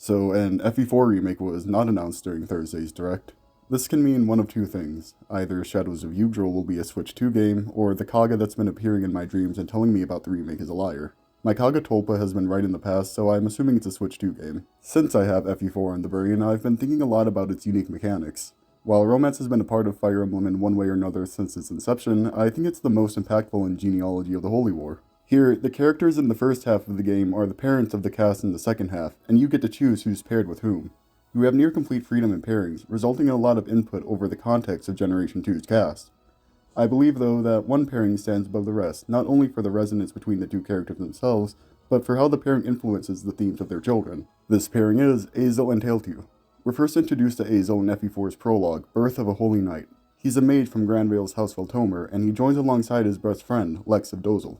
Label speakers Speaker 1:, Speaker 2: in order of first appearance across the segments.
Speaker 1: So an FE4 remake was not announced during Thursday's Direct. This can mean one of two things. Either Shadows of Yggdrasil will be a Switch 2 game, or the Kaga that's been appearing in my dreams and telling me about the remake is a liar. My Kaga Tulpa has been right in the past, so I'm assuming it's a Switch 2 game. Since I have FE4 on the brain, I've been thinking a lot about its unique mechanics. While romance has been a part of Fire Emblem in one way or another since its inception, I think it's the most impactful in genealogy of the Holy War. Here, the characters in the first half of the game are the parents of the cast in the second half, and you get to choose who's paired with whom. You have near complete freedom in pairings, resulting in a lot of input over the context of Generation 2's cast. I believe, though, that one pairing stands above the rest, not only for the resonance between the two characters themselves, but for how the pairing influences the themes of their children. This pairing is Azel and Tailtiu. We're first introduced to Azel in FE4's prologue, Birth of a Holy Knight. He's a mage from Granvale's House Veltomer, and he joins alongside his best friend, Lex of Dozel.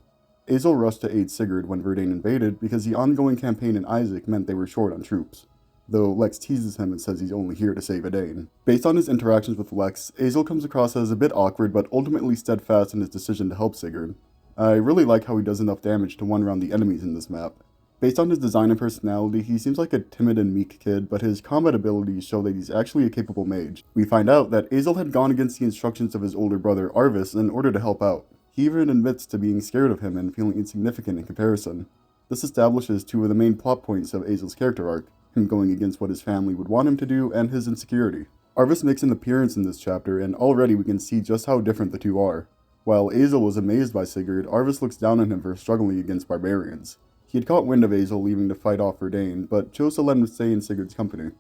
Speaker 1: Azel rushed to aid Sigurd when Verdane invaded because the ongoing campaign in Isaac meant they were short on troops, though Lex teases him and says he's only here to save Verdane. Based on his interactions with Lex, Azel comes across as a bit awkward but ultimately steadfast in his decision to help Sigurd. I really like how he does enough damage to one-round the enemies in this map. Based on his design and personality, he seems like a timid and meek kid, but his combat abilities show that he's actually a capable mage. We find out that Azel had gone against the instructions of his older brother Arvis in order to help out. He even admits to being scared of him and feeling insignificant in comparison. This establishes two of the main plot points of Azel's character arc, him going against what his family would want him to do and his insecurity. Arvis makes an appearance in this chapter, and already we can see just how different the two are. While Azel was amazed by Sigurd, Arvis looks down on him for struggling against barbarians. He had caught wind of Azel leaving to fight off Verdane, but chose to let him stay in Sigurd's company.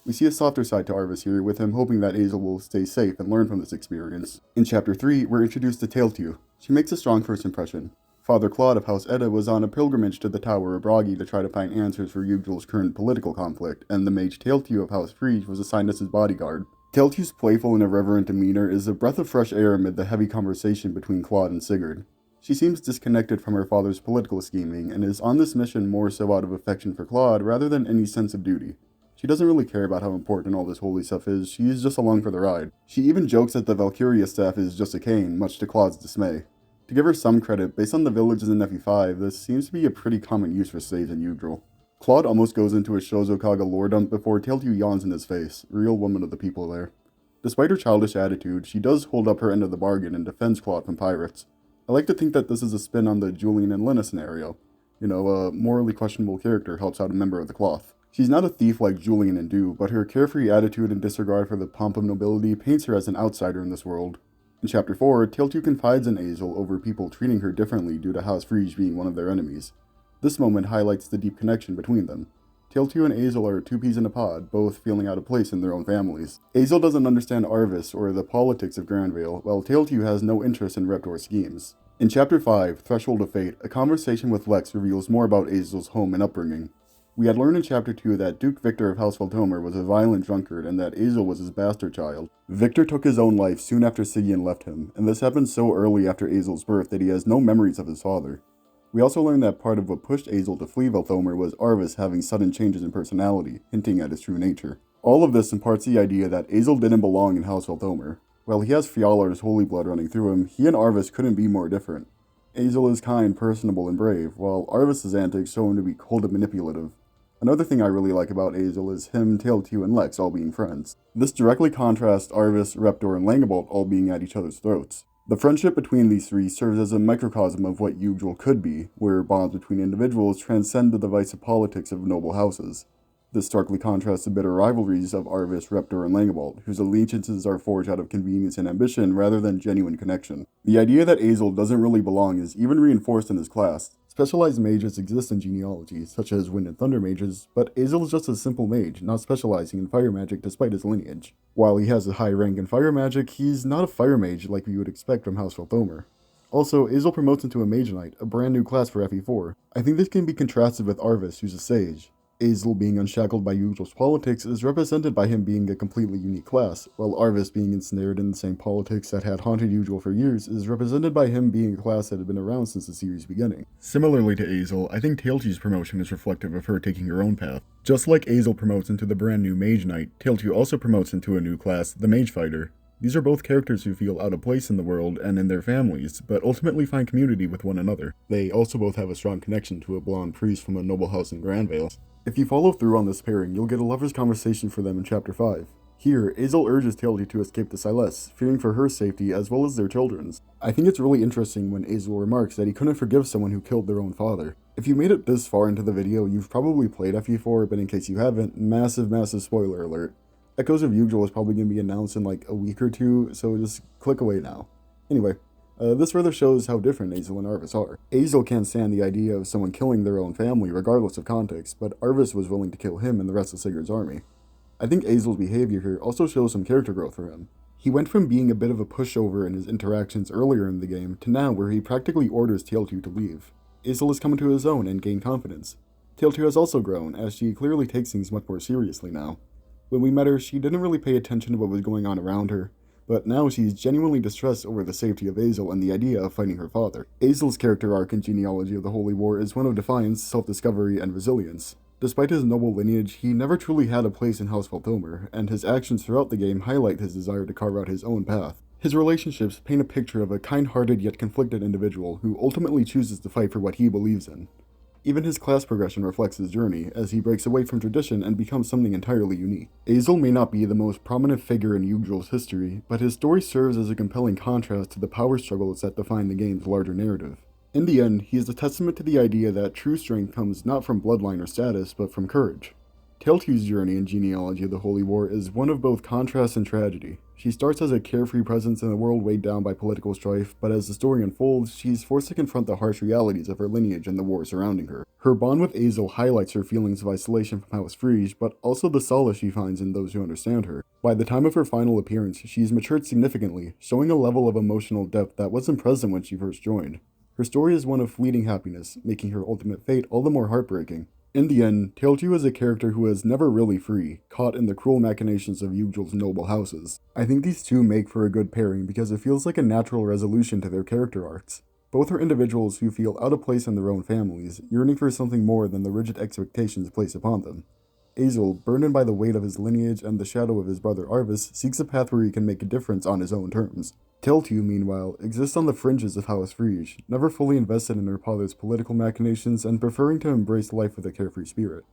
Speaker 1: We see a softer side to Arvis here, with him hoping that Azel will stay safe and learn from this experience. In Chapter 3, we're introduced to Tailtiu. She makes a strong first impression. Father Claude of House Edda was on a pilgrimage to the Tower of Bragi to try to find answers for Yggdrasil's current political conflict, and the mage Tailtiu of House Frege was assigned as his bodyguard. Tailtiu's playful and irreverent demeanor is a breath of fresh air amid the heavy conversation between Claude and Sigurd. She seems disconnected from her father's political scheming, and is on this mission more so out of affection for Claude rather than any sense of duty. She doesn't really care about how important all this holy stuff is, she is just along for the ride. She even jokes that the Valkyria staff is just a cane, much to Claude's dismay. To give her some credit, based on the villages in FE5, this seems to be a pretty common use for slaves in Yggdrasil. Claude almost goes into a Shozokaga lore dump before Tailtiu yawns in his face, real woman of the people there. Despite her childish attitude, she does hold up her end of the bargain and defends Claude from pirates. I like to think that this is a spin on the Julian and Lena scenario. You know, a morally questionable character helps out a member of the cloth. She's not a thief like Julian and Du, but her carefree attitude and disregard for the pomp of nobility paints her as an outsider in this world. In Chapter 4, Tailtiu confides in Azel over people treating her differently due to House Frege being one of their enemies. This moment highlights the deep connection between them. Tailtiu and Azel are two peas in a pod, both feeling out of place in their own families. Azel doesn't understand Arvis or the politics of Granvale, while Tailtiu has no interest in Reptor's schemes. In Chapter 5, Threshold of Fate, a conversation with Lex reveals more about Azel's home and upbringing. We had learned in Chapter 2 that Duke Victor of House Veltomer was a violent drunkard and that Azel was his bastard child. Victor took his own life soon after Sigyn left him, and this happened so early after Azel's birth that he has no memories of his father. We also learned that part of what pushed Azel to flee Veltomer was Arvis having sudden changes in personality, hinting at his true nature. All of this imparts the idea that Azel didn't belong in House Veltomer. While he has Fjalar's holy blood running through him, he and Arvis couldn't be more different. Azel is kind, personable, and brave, while Arvis's antics show him to be cold and manipulative. Another thing I really like about Azel is him, Tailtiu, and Lex all being friends. This directly contrasts Arvis, Reptor, and Langebolt all being at each other's throats. The friendship between these three serves as a microcosm of what Yggdrasil could be, where bonds between individuals transcend the divisive politics of noble houses. This starkly contrasts the bitter rivalries of Arvis, Reptor, and Langebolt, whose allegiances are forged out of convenience and ambition rather than genuine connection. The idea that Azel doesn't really belong is even reinforced in his class. Specialized mages exist in genealogy, such as Wind and Thunder mages, but Azel is just a simple mage, not specializing in fire magic despite his lineage. While he has a high rank in fire magic, he's not a fire mage like we would expect from House Veltomer. Also, Azel promotes into a Mage Knight, a brand new class for FE4. I think this can be contrasted with Arvis, who's a Sage. Azel being unshackled by Yggdrasil's politics is represented by him being a completely unique class, while Arvis being ensnared in the same politics that had haunted Yggdrasil for years is represented by him being a class that had been around since the series' beginning. Similarly to Azel, I think Tailtiu's promotion is reflective of her taking her own path. Just like Azel promotes into the brand new Mage Knight, Tailtiu also promotes into a new class, the Mage Fighter. These are both characters who feel out of place in the world and in their families, but ultimately find community with one another. They also both have a strong connection to a blonde priest from a noble house in Granvale. If you follow through on this pairing, you'll get a lover's conversation for them in Chapter 5. Here, Azel urges Tailtiu to escape to Silas, fearing for her safety as well as their children's. I think it's really interesting when Azel remarks that he couldn't forgive someone who killed their own father. If you made it this far into the video, you've probably played FE4, but in case you haven't, massive spoiler alert. Echoes of Yggdrasil is probably going to be announced in like a week or two, so just click away now. Anyway, this further shows how different Azel and Arvis are. Azel can't stand the idea of someone killing their own family regardless of context, but Arvis was willing to kill him and the rest of Sigurd's army. I think Azel's behavior here also shows some character growth for him. He went from being a bit of a pushover in his interactions earlier in the game to now where he practically orders Tailtiu to leave. Azel has come into his own and gained confidence. Tailtiu has also grown, as she clearly takes things much more seriously now. When we met her, she didn't really pay attention to what was going on around her, but now she's genuinely distressed over the safety of Azel and the idea of fighting her father. Azel's character arc in Genealogy of the Holy War is one of defiance, self-discovery, and resilience. Despite his noble lineage, he never truly had a place in House Velthomer, and his actions throughout the game highlight his desire to carve out his own path. His relationships paint a picture of a kind-hearted yet conflicted individual who ultimately chooses to fight for what he believes in. Even his class progression reflects his journey, as he breaks away from tradition and becomes something entirely unique. Azel may not be the most prominent figure in Yggdrasil's history, but his story serves as a compelling contrast to the power struggles that define the game's larger narrative. In the end, he is a testament to the idea that true strength comes not from bloodline or status, but from courage. Tailtiu's journey in Genealogy of the Holy War is one of both contrast and tragedy. She starts as a carefree presence in a world weighed down by political strife, but as the story unfolds, she's forced to confront the harsh realities of her lineage and the war surrounding her. Her bond with Azel highlights her feelings of isolation from House Frege, but also the solace she finds in those who understand her. By the time of her final appearance, she's matured significantly, showing a level of emotional depth that wasn't present when she first joined. Her story is one of fleeting happiness, making her ultimate fate all the more heartbreaking. In the end, Tailtiu is a character who is never really free, caught in the cruel machinations of Yggdrasil's noble houses. I think these two make for a good pairing because it feels like a natural resolution to their character arcs. Both are individuals who feel out of place in their own families, yearning for something more than the rigid expectations placed upon them. Azel, burdened by the weight of his lineage and the shadow of his brother Arvis, seeks a path where he can make a difference on his own terms. Tailtiu, meanwhile, exists on the fringes of House Frege, never fully invested in her father's political machinations and preferring to embrace life with a carefree spirit.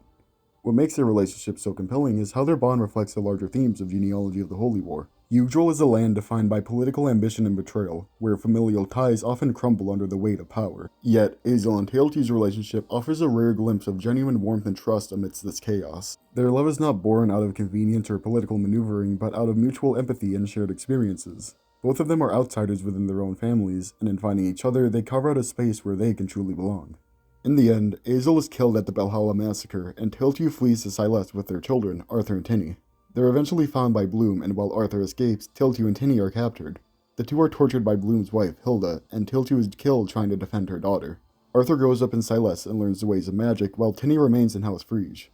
Speaker 1: What makes their relationship so compelling is how their bond reflects the larger themes of Genealogy of the Holy War. Yggdrasil is a land defined by political ambition and betrayal, where familial ties often crumble under the weight of power. Yet, Azel and Tailtiu's relationship offers a rare glimpse of genuine warmth and trust amidst this chaos. Their love is not born out of convenience or political maneuvering, but out of mutual empathy and shared experiences. Both of them are outsiders within their own families, and in finding each other, they carve out a space where they can truly belong. In the end, Azel is killed at the Valhalla massacre, and Tailtiu flees to Silas with their children, Arthur and Tinny. They're eventually found by Bloom, and while Arthur escapes, Tailtiu and Tinny are captured. The two are tortured by Bloom's wife, Hilda, and Tailtiu is killed trying to defend her daughter. Arthur grows up in Silas and learns the ways of magic, while Tinny remains in House Frege.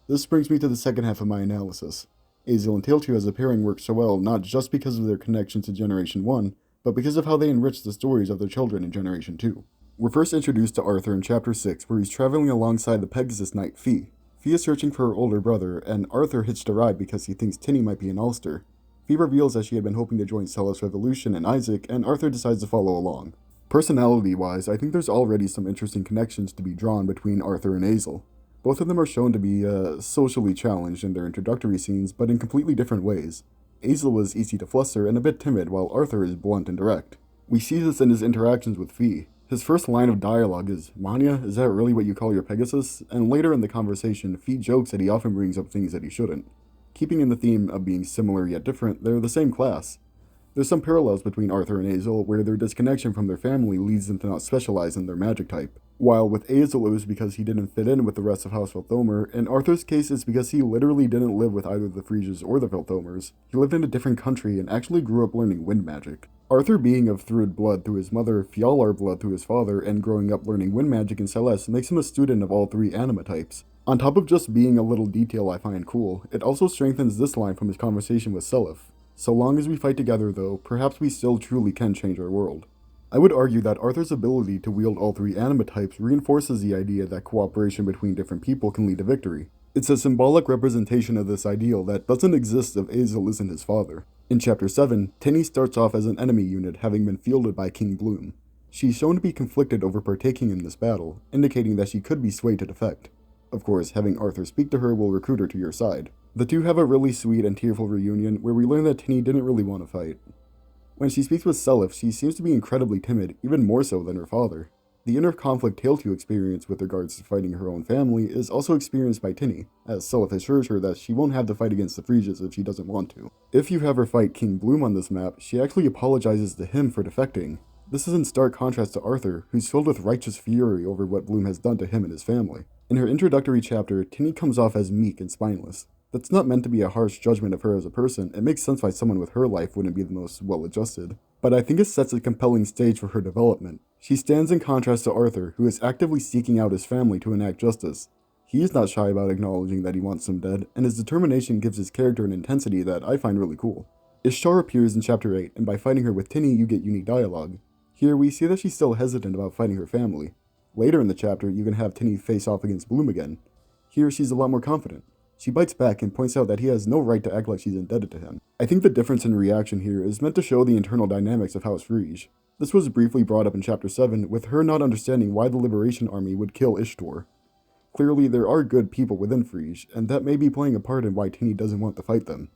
Speaker 1: This brings me to the second half of my analysis. Azel and Tailtiu as a pairing work so well not just because of their connection to Generation 1, but because of how they enrich the stories of their children in Generation 2. We're first introduced to Arthur in Chapter 6, where he's traveling alongside the Pegasus Knight Fee. Fee is searching for her older brother, and Arthur hitched a ride because he thinks Tinny might be an Ulster. Fee reveals that she had been hoping to join Celos Revolution and Isaac, and Arthur decides to follow along. Personality-wise, I think there's already some interesting connections to be drawn between Arthur and Azel. Both of them are shown to be socially challenged in their introductory scenes, but in completely different ways. Azel is easy to fluster and a bit timid, while Arthur is blunt and direct. We see this in his interactions with Fee. His first line of dialogue is, "Manya, is that really what you call your Pegasus?" And later in the conversation, Fee jokes that he often brings up things that he shouldn't. Keeping in the theme of being similar yet different, they're the same class. There's some parallels between Arthur and Azel, where their disconnection from their family leads them to not specialize in their magic type. While with Azel it was because he didn't fit in with the rest of House Velthomer, in Arthur's case it's because he literally didn't live with either the Freges or the Velthomers. He lived in a different country and actually grew up learning wind magic. Arthur being of Thrud blood through his mother, Fjalar blood through his father, and growing up learning wind magic in Celeste makes him a student of all three anima types. On top of just being a little detail I find cool, it also strengthens this line from his conversation with Seliph. "So long as we fight together though, perhaps we still truly can change our world." I would argue that Arthur's ability to wield all three anima types reinforces the idea that cooperation between different people can lead to victory. It's a symbolic representation of this ideal that doesn't exist if Azel isn't his father. In Chapter 7, Tinny starts off as an enemy unit having been fielded by King Bloom. She's shown to be conflicted over partaking in this battle, indicating that she could be swayed to defect. Of course, having Arthur speak to her will recruit her to your side. The two have a really sweet and tearful reunion where we learn that Tinny didn't really want to fight. When she speaks with Seliph, she seems to be incredibly timid, even more so than her father. The inner conflict Tailtiu experienced with regards to fighting her own family is also experienced by Tinny, as Seliph assures her that she won't have to fight against the Phrygias if she doesn't want to. If you have her fight King Bloom on this map, she actually apologizes to him for defecting. This is in stark contrast to Arthur, who's filled with righteous fury over what Bloom has done to him and his family. In her introductory chapter, Tinny comes off as meek and spineless. That's not meant to be a harsh judgment of her as a person. It makes sense why someone with her life wouldn't be the most well-adjusted. But I think it sets a compelling stage for her development. She stands in contrast to Arthur, who is actively seeking out his family to enact justice. He is not shy about acknowledging that he wants them dead, and his determination gives his character an intensity that I find really cool. Ishtar appears in Chapter 8, and by fighting her with Tinny, you get unique dialogue. Here, we see that she's still hesitant about fighting her family. Later in the chapter, you can have Tinny face off against Bloom again. Here, she's a lot more confident. She bites back and points out that he has no right to act like she's indebted to him. I think the difference in reaction here is meant to show the internal dynamics of House Frege. This was briefly brought up in Chapter 7, with her not understanding why the Liberation Army would kill Ishtar. Clearly, there are good people within Frege, and that may be playing a part in why Tinny doesn't want to fight them.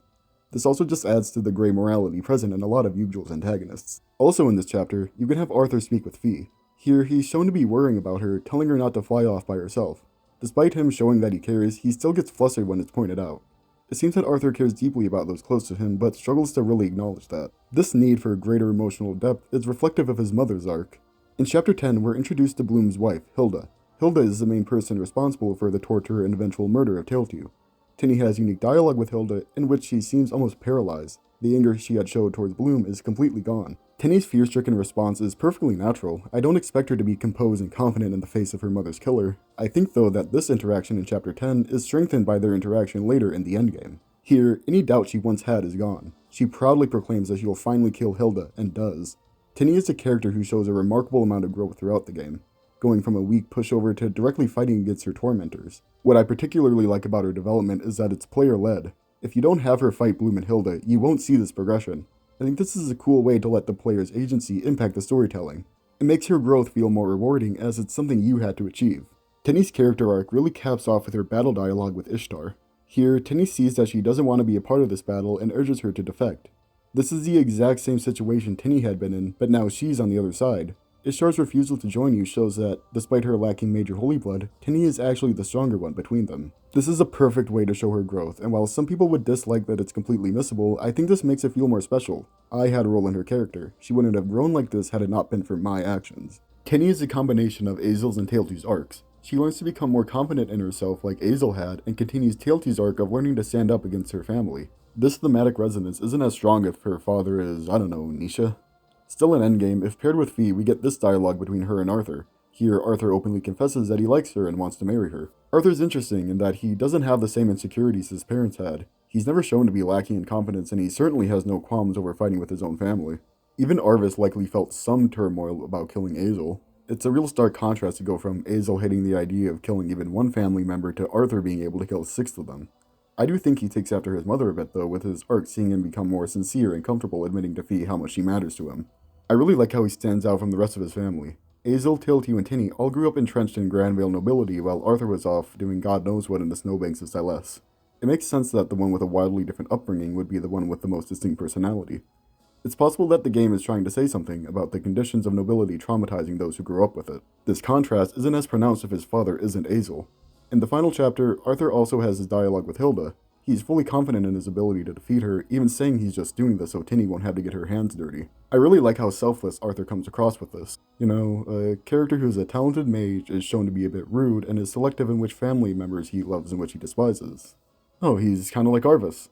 Speaker 1: This also just adds to the grey morality present in a lot of Yggdrasil's antagonists. Also in this chapter, you can have Arthur speak with Fie. Here, he's shown to be worrying about her, telling her not to fly off by herself. Despite him showing that he cares, he still gets flustered when it's pointed out. It seems that Arthur cares deeply about those close to him, but struggles to really acknowledge that. This need for greater emotional depth is reflective of his mother's arc. In Chapter 10, we're introduced to Bloom's wife, Hilda. Hilda is the main person responsible for the torture and eventual murder of Tailtiu. Tinny has unique dialogue with Hilda, in which she seems almost paralyzed. The anger she had showed towards Bloom is completely gone. Tinny's fear-stricken response is perfectly natural. I don't expect her to be composed and confident in the face of her mother's killer. I think though that this interaction in Chapter 10 is strengthened by their interaction later in the endgame. Here, any doubt she once had is gone. She proudly proclaims that she will finally kill Hilda, and does. Tinny is a character who shows a remarkable amount of growth throughout the game, going from a weak pushover to directly fighting against her tormentors. What I particularly like about her development is that it's player-led. If you don't have her fight Bloom and Hilda, you won't see this progression. I think this is a cool way to let the player's agency impact the storytelling. It makes her growth feel more rewarding as it's something you had to achieve. Tinny's character arc really caps off with her battle dialogue with Ishtar. Here, Tinny sees that she doesn't want to be a part of this battle and urges her to defect. This is the exact same situation Tinny had been in, but now she's on the other side. Ishtar's refusal to join you shows that, despite her lacking major holy blood, Tinny is actually the stronger one between them. This is a perfect way to show her growth, and while some people would dislike that it's completely missable, I think this makes it feel more special. I had a role in her character. She wouldn't have grown like this had it not been for my actions. Tinny is a combination of Azel's and Tailtiu's arcs. She learns to become more confident in herself like Azel had, and continues Tailtiu's arc of learning to stand up against her family. This thematic resonance isn't as strong if her father is, I don't know, Nisha? Still in Endgame, if paired with Fie, we get this dialogue between her and Arthur. Here, Arthur openly confesses that he likes her and wants to marry her. Arthur's interesting in that he doesn't have the same insecurities his parents had. He's never shown to be lacking in confidence, and he certainly has no qualms over fighting with his own family. Even Arvis likely felt some turmoil about killing Azel. It's a real stark contrast to go from Azel hating the idea of killing even one family member to Arthur being able to kill 6 of them. I do think he takes after his mother a bit though, with his arc seeing him become more sincere and comfortable admitting to Fie how much she matters to him. I really like how he stands out from the rest of his family. Azel, Tailtiu, and Tinny all grew up entrenched in Granvale nobility while Arthur was off doing God knows what in the snowbanks of Celeste. It makes sense that the one with a wildly different upbringing would be the one with the most distinct personality. It's possible that the game is trying to say something about the conditions of nobility traumatizing those who grew up with it. This contrast isn't as pronounced if his father isn't Azel. In the final chapter, Arthur also has his dialogue with Hilda. He's fully confident in his ability to defeat her, even saying he's just doing this so Tinny won't have to get her hands dirty. I really like how selfless Arthur comes across with this. You know, a character who's a talented mage is shown to be a bit rude and is selective in which family members he loves and which he despises. Oh, he's kinda like Arvis.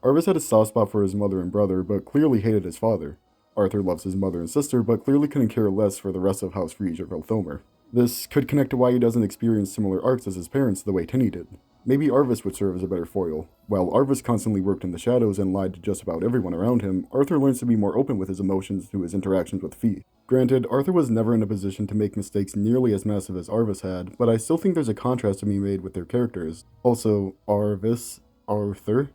Speaker 1: Arvis had a soft spot for his mother and brother, but clearly hated his father. Arthur loves his mother and sister, but clearly couldn't care less for the rest of House Frege or Velthomer. This could connect to why he doesn't experience similar arcs as his parents the way Tinny did. Maybe Arvis would serve as a better foil. While Arvis constantly worked in the shadows and lied to just about everyone around him, Arthur learns to be more open with his emotions through his interactions with Fie. Granted, Arthur was never in a position to make mistakes nearly as massive as Arvis had, but I still think there's a contrast to be made with their characters. Also, Arthur?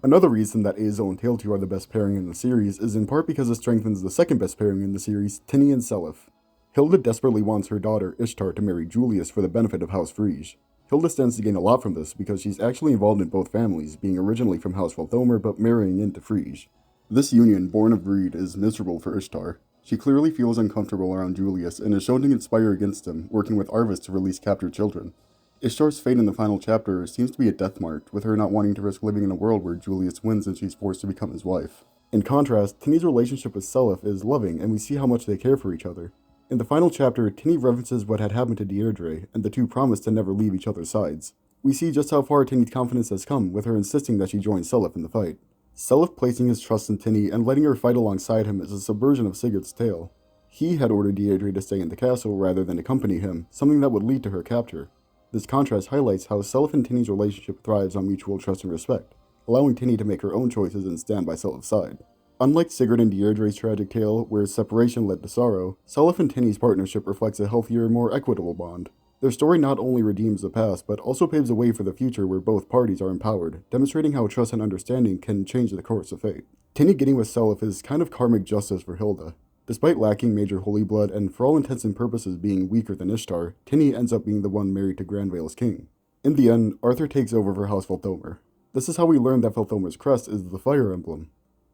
Speaker 1: Another reason that Azel and Tailtiu are the best pairing in the series is in part because it strengthens the second best pairing in the series, Tinny and Seliph. Hilda desperately wants her daughter, Ishtar, to marry Julius for the benefit of House Frege. Hilda stands to gain a lot from this because she's actually involved in both families, being originally from House Velthomer but marrying into Frege. This union, born of greed, is miserable for Ishtar. She clearly feels uncomfortable around Julius and is shown to conspire against him, working with Arvis to release captured children. Ishtar's fate in the final chapter seems to be a death mark, with her not wanting to risk living in a world where Julius wins and she's forced to become his wife. In contrast, Tinny's relationship with Seliph is loving, and we see how much they care for each other. In the final chapter, Tinny references what had happened to Deirdre, and the two promise to never leave each other's sides. We see just how far Tinny's confidence has come, with her insisting that she join Seliph in the fight. Seliph placing his trust in Tinny and letting her fight alongside him is a subversion of Sigurd's tale. He had ordered Deirdre to stay in the castle rather than accompany him, something that would lead to her capture. This contrast highlights how Seliph and Tinny's relationship thrives on mutual trust and respect, allowing Tinny to make her own choices and stand by Seliph's side. Unlike Sigurd and Deirdre's tragic tale, where separation led to sorrow, Seliph and Tinny's partnership reflects a healthier, more equitable bond. Their story not only redeems the past, but also paves the way for the future where both parties are empowered, demonstrating how trust and understanding can change the course of fate. Tinny getting with Seliph is kind of karmic justice for Hilda. Despite lacking major holy blood and for all intents and purposes being weaker than Ishtar, Tinny ends up being the one married to Granvale's king. In the end, Arthur takes over for House Velthomer. This is how we learn that Velthomer's crest is the Fire Emblem.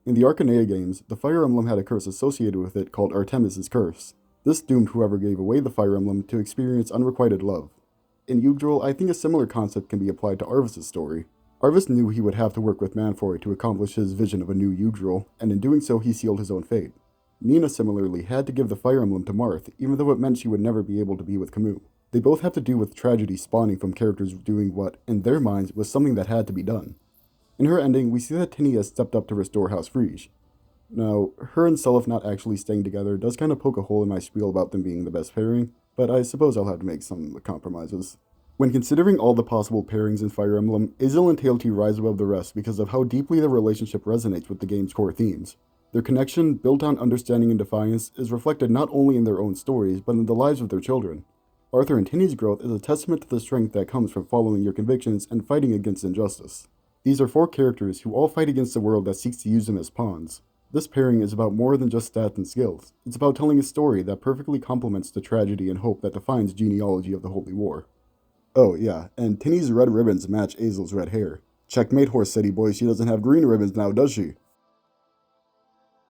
Speaker 1: In the Arcanea games, the Fire Emblem had a curse associated with it called Artemis' Curse. This doomed whoever gave away the Fire Emblem to experience unrequited love. In Yggdrasil, I think a similar concept can be applied to Arvis' story. Arvis knew he would have to work with Manfoy to accomplish his vision of a new Yggdrasil, and in doing so he sealed his own fate. Nina similarly had to give the Fire Emblem to Marth, even though it meant she would never be able to be with Camus. They both have to do with tragedy spawning from characters doing what, in their minds, was something that had to be done. In her ending, we see that Tinny has stepped up to restore House Frege. Now, her and Seliph not actually staying together does kind of poke a hole in my spiel about them being the best pairing, but I suppose I'll have to make some compromises. When considering all the possible pairings in Fire Emblem, Azel and Tailtiu rise above the rest because of how deeply their relationship resonates with the game's core themes. Their connection, built on understanding and defiance, is reflected not only in their own stories, but in the lives of their children. Arthur and Tinny's growth is a testament to the strength that comes from following your convictions and fighting against injustice. These are 4 characters who all fight against a world that seeks to use them as pawns. This pairing is about more than just stats and skills. It's about telling a story that perfectly complements the tragedy and hope that defines genealogy of the Holy War. Oh yeah, and Tinny's red ribbons match Azel's red hair. Checkmate, Horse City boy, she doesn't have green ribbons now, does she?